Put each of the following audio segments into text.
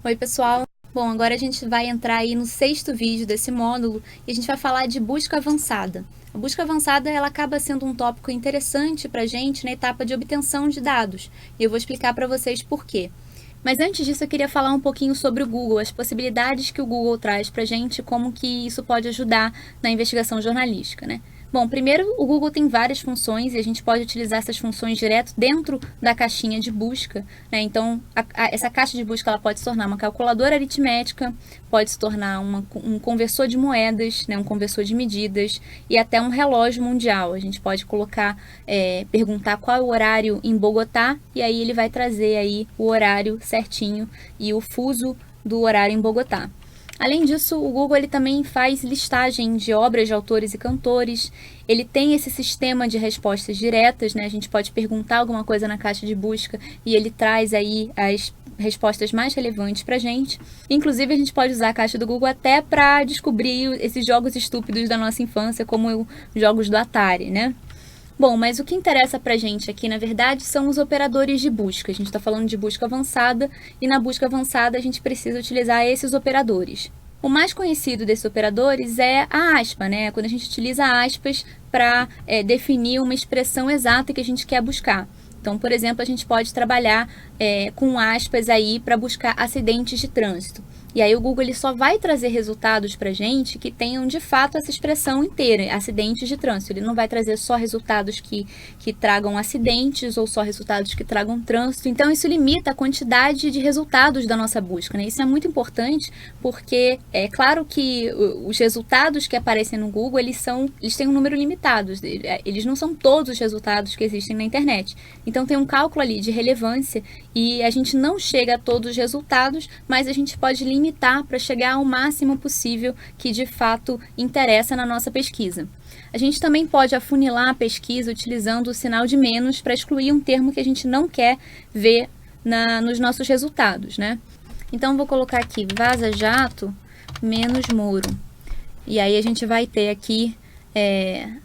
Oi, pessoal! Bom, agora a gente vai entrar aí no 6º vídeo desse módulo e a gente vai falar de busca avançada. A busca avançada ela acaba sendo um tópico interessante para a gente na etapa de obtenção de dados e eu vou explicar para vocês por quê. Mas antes disso eu queria falar um pouquinho sobre o Google, as possibilidades que o Google traz para a gente, como que isso pode ajudar na investigação jornalística, né? Bom, primeiro, o Google tem várias funções e a gente pode utilizar essas funções direto dentro da caixinha de busca, né? Então, essa caixa de busca ela pode se tornar uma calculadora aritmética, pode se tornar um conversor de moedas, né? Um conversor de medidas e até um relógio mundial. A gente pode colocar, perguntar qual é o horário em Bogotá e aí ele vai trazer aí o horário certinho e o fuso do horário em Bogotá. Além disso, o Google ele também faz listagem de obras de autores e cantores, ele tem esse sistema de respostas diretas, né? A gente pode perguntar alguma coisa na caixa de busca e ele traz aí as respostas mais relevantes para a gente. Inclusive, a gente pode usar a caixa do Google até para descobrir esses jogos estúpidos da nossa infância, como os jogos do Atari, né? Bom, mas o que interessa pra gente aqui, na verdade, são os operadores de busca. A gente está falando de busca avançada e na busca avançada a gente precisa utilizar esses operadores. O mais conhecido desses operadores é a aspa, né? Quando a gente utiliza aspas para definir uma expressão exata que a gente quer buscar. Então, por exemplo, a gente pode trabalhar com aspas aí para buscar acidentes de trânsito. E aí o Google ele só vai trazer resultados para a gente que tenham de fato essa expressão inteira, acidentes de trânsito. Ele não vai trazer só resultados que tragam acidentes ou só resultados que tragam trânsito. Então isso limita a quantidade de resultados da nossa busca, né? Isso é muito importante porque é claro que os resultados que aparecem no Google eles têm um número limitado. Eles não são todos os resultados que existem na internet. Então tem um cálculo ali de relevância e a gente não chega a todos os resultados, mas a gente pode limitar para chegar ao máximo possível que de fato interessa na nossa pesquisa. A gente também pode afunilar a pesquisa utilizando o sinal de menos para excluir um termo que a gente não quer ver nos nossos resultados, né? Então vou colocar aqui Vaza Jato menos Moro. E aí a gente vai ter aqui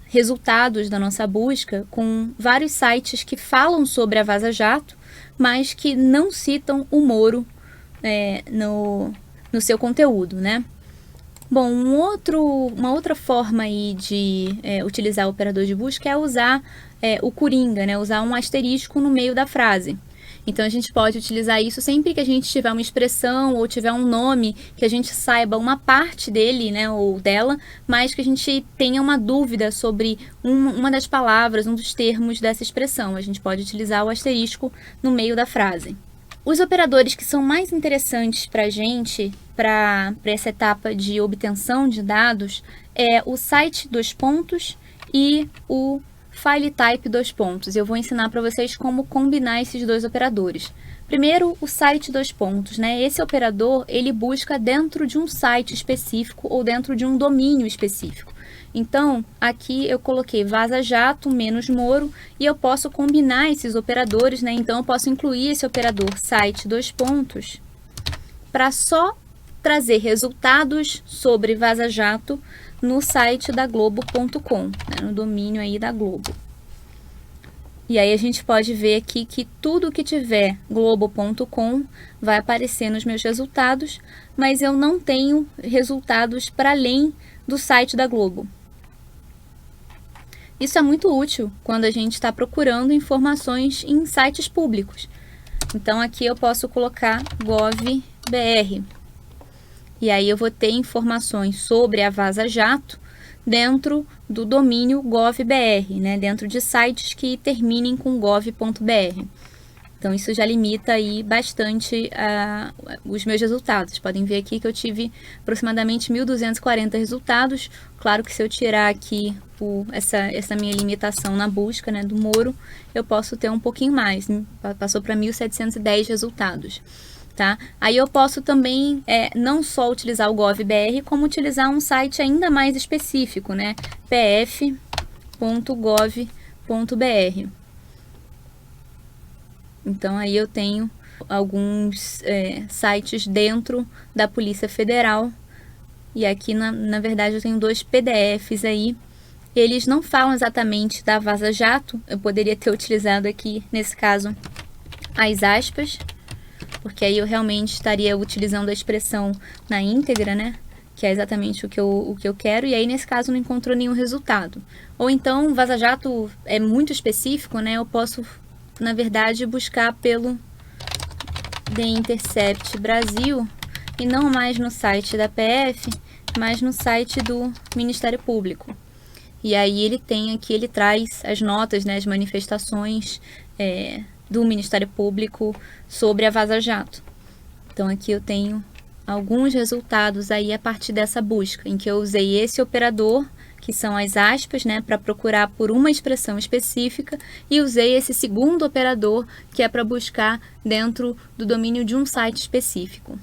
resultados da nossa busca com vários sites que falam sobre a Vaza Jato, mas que não citam o Moro no seu conteúdo, né? Bom, uma outra forma aí de utilizar o operador de busca é usar o coringa, né? Usar um asterisco no meio da frase. Então, a gente pode utilizar isso sempre que a gente tiver uma expressão ou tiver um nome que a gente saiba uma parte dele, né, ou dela, mas que a gente tenha uma dúvida sobre uma das palavras, um dos termos dessa expressão. A gente pode utilizar o asterisco no meio da frase. Os operadores que são mais interessantes para a gente, para essa etapa de obtenção de dados, é o site e o file type . Eu vou ensinar para vocês como combinar esses dois operadores. Primeiro, o site , né? Esse operador, ele busca dentro de um site específico ou dentro de um domínio específico. Então, aqui eu coloquei Vaza Jato menos Moro e eu posso combinar esses operadores, né? Então, eu posso incluir esse operador site para só trazer resultados sobre Vaza Jato no site da Globo.com, né? No domínio aí da Globo. E aí a gente pode ver aqui que tudo que tiver Globo.com vai aparecer nos meus resultados, mas eu não tenho resultados para além do site da Globo. Isso é muito útil quando a gente está procurando informações em sites públicos. Então aqui eu posso colocar gov.br. E aí eu vou ter informações sobre a Vaza Jato dentro do domínio gov.br, né? Dentro de sites que terminem com gov.br. Então isso já limita aí bastante os meus resultados. Podem ver aqui que eu tive aproximadamente 1.240 resultados. Claro que se eu tirar aqui essa minha limitação na busca, né, do Moro, eu posso ter um pouquinho mais. Passou para 1.710 resultados. Tá? Aí eu posso também não só utilizar o gov.br, como utilizar um site ainda mais específico, né? pf.gov.br. Então aí eu tenho alguns sites dentro da Polícia Federal e aqui na verdade eu tenho 2 PDFs aí. Eles não falam exatamente da Vaza Jato, eu poderia ter utilizado aqui nesse caso as aspas, porque aí eu realmente estaria utilizando a expressão na íntegra, né? Que é exatamente o que eu quero, e aí nesse caso não encontrou nenhum resultado. Ou então, o Vaza Jato é muito específico, né? Eu posso, na verdade, buscar pelo The Intercept Brasil, e não mais no site da PF, mas no site do Ministério Público. E aí ele tem aqui, ele traz as notas, né, as manifestações do Ministério Público sobre a Vaza Jato. Então aqui eu tenho alguns resultados aí a partir dessa busca, em que eu usei esse operador, que são as aspas, né, para procurar por uma expressão específica, e usei esse segundo operador, que é para buscar dentro do domínio de um site específico.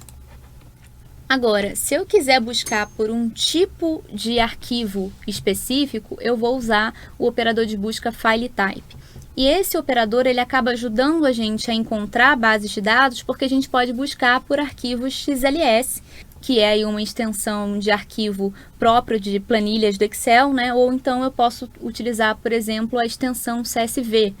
Agora, se eu quiser buscar por um tipo de arquivo específico, eu vou usar o operador de busca FileType. E esse operador ele acaba ajudando a gente a encontrar bases de dados, porque a gente pode buscar por arquivos XLS, que é aí uma extensão de arquivo próprio de planilhas do Excel, né? Ou então eu posso utilizar, por exemplo, a extensão CSV,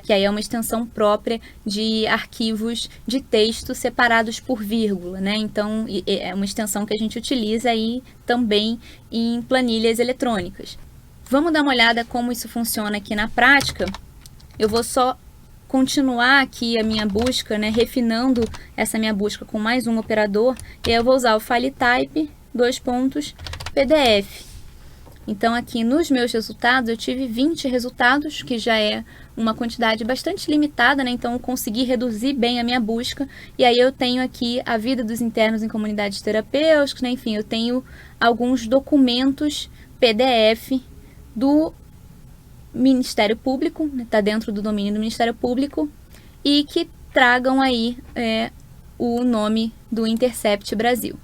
que aí é uma extensão própria de arquivos de texto separados por vírgula, né? Então, é uma extensão que a gente utiliza aí também em planilhas eletrônicas. Vamos dar uma olhada como isso funciona aqui na prática. Eu vou só continuar aqui a minha busca, né? Refinando essa minha busca com mais um operador, e aí eu vou usar o FileType, PDF. Então, aqui nos meus resultados, eu tive 20 resultados, que já é uma quantidade bastante limitada, né? Então, eu consegui reduzir bem a minha busca. E aí, eu tenho aqui a vida dos internos em comunidades terapêuticas, né? Enfim, eu tenho alguns documentos PDF do Ministério Público, está dentro do domínio do Ministério Público, e que tragam aí o nome do Intercept Brasil.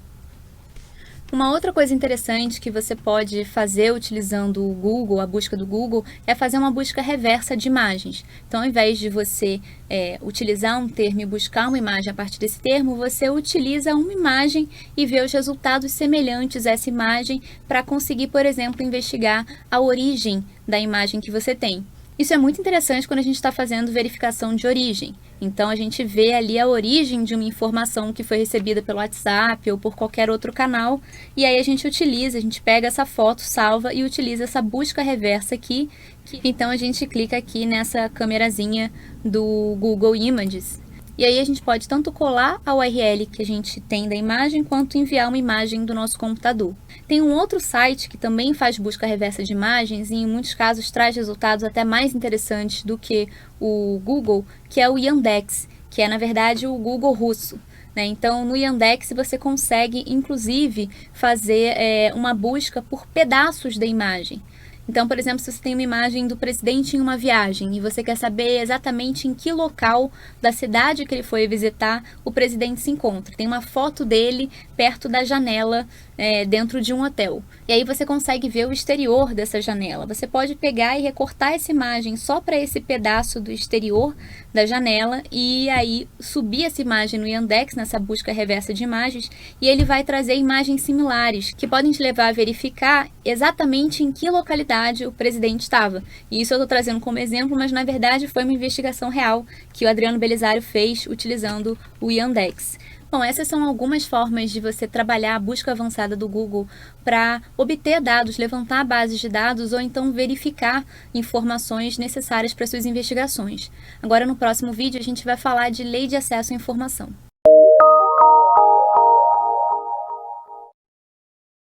Uma outra coisa interessante que você pode fazer utilizando o Google, a busca do Google, é fazer uma busca reversa de imagens. Então, ao invés de você utilizar um termo e buscar uma imagem a partir desse termo, você utiliza uma imagem e vê os resultados semelhantes a essa imagem para conseguir, por exemplo, investigar a origem da imagem que você tem. Isso é muito interessante quando a gente está fazendo verificação de origem. Então, a gente vê ali a origem de uma informação que foi recebida pelo WhatsApp ou por qualquer outro canal, e aí a gente pega essa foto, salva e utiliza essa busca reversa aqui. Então, a gente clica aqui nessa câmerazinha do Google Images. E aí a gente pode tanto colar a URL que a gente tem da imagem, quanto enviar uma imagem do nosso computador. Tem um outro site que também faz busca reversa de imagens e em muitos casos traz resultados até mais interessantes do que o Google, que é o Yandex, que é na verdade o Google russo. Então, no Yandex você consegue, inclusive, fazer uma busca por pedaços da imagem. Então, por exemplo, se você tem uma imagem do presidente em uma viagem e você quer saber exatamente em que local da cidade que ele foi visitar o presidente se encontra. Tem uma foto dele perto da janela dentro de um hotel. E aí você consegue ver o exterior dessa janela. Você pode pegar e recortar essa imagem só para esse pedaço do exterior da janela e aí subir essa imagem no Yandex, nessa busca reversa de imagens, e ele vai trazer imagens similares que podem te levar a verificar exatamente em que localidade o presidente estava. E isso eu estou trazendo como exemplo, mas na verdade foi uma investigação real que o Adriano Belisário fez utilizando o Yandex. Bom, essas são algumas formas de você trabalhar a busca avançada do Google para obter dados, levantar bases de dados ou então verificar informações necessárias para suas investigações. Agora, no próximo vídeo, a gente vai falar de lei de acesso à informação.